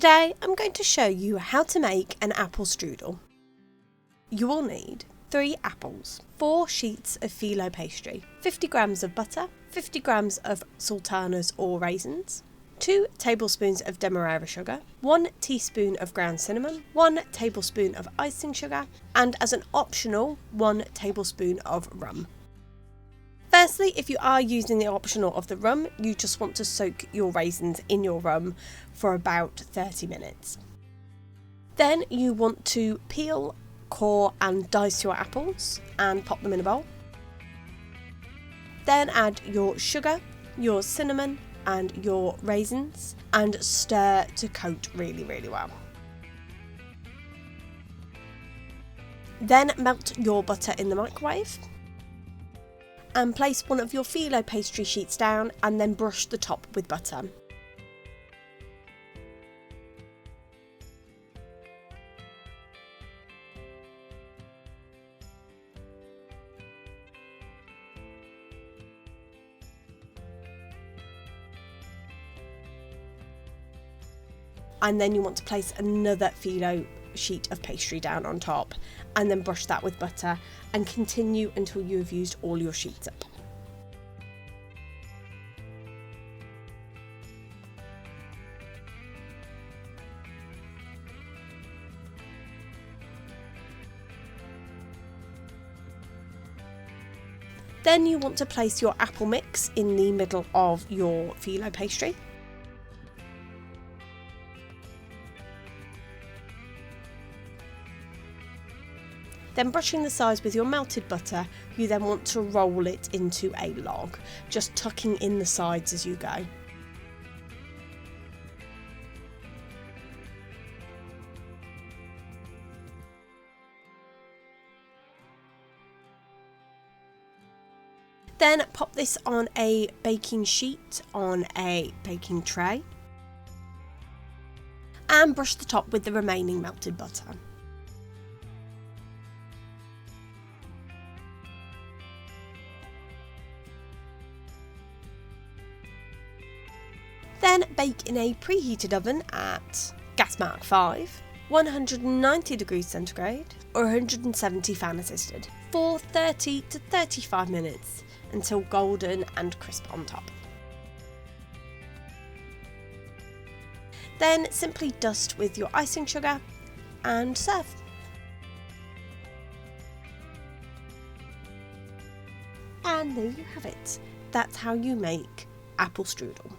Today I'm going to show you how to make an apple strudel. You will need 3 apples, 4 sheets of Filo pastry, 50 grams of butter, 50 grams of sultanas or raisins, 2 tablespoons of demerara sugar, 1 teaspoon of ground cinnamon, 1 tablespoon of icing sugar, and as an optional, 1 tablespoon of rum. Firstly, if you are using the optional of the rum, you just want to soak your raisins in your rum for about 30 minutes. Then you want to peel, core and dice your apples and pop them in a bowl. Then add your sugar, your cinnamon and your raisins and stir to coat really well. Then melt your butter in the microwave and place one of your Filo pastry sheets down and then brush the top with butter. And then you want to place another Filo sheet of pastry down on top and then brush that with butter and continue until you have used all your sheets up. Then you want to place your apple mix in the middle of your Filo pastry. Then brushing the sides with your melted butter, you then want to roll it into a log, just tucking in the sides as you go. Then pop this on a baking sheet on a baking tray and brush the top with the remaining melted butter. Then bake in a preheated oven at gas mark 5, 190 degrees centigrade or 170 fan assisted for 30 to 35 minutes until golden and crisp on top. Then simply dust with your icing sugar and serve. And there you have it. That's how you make apple strudel.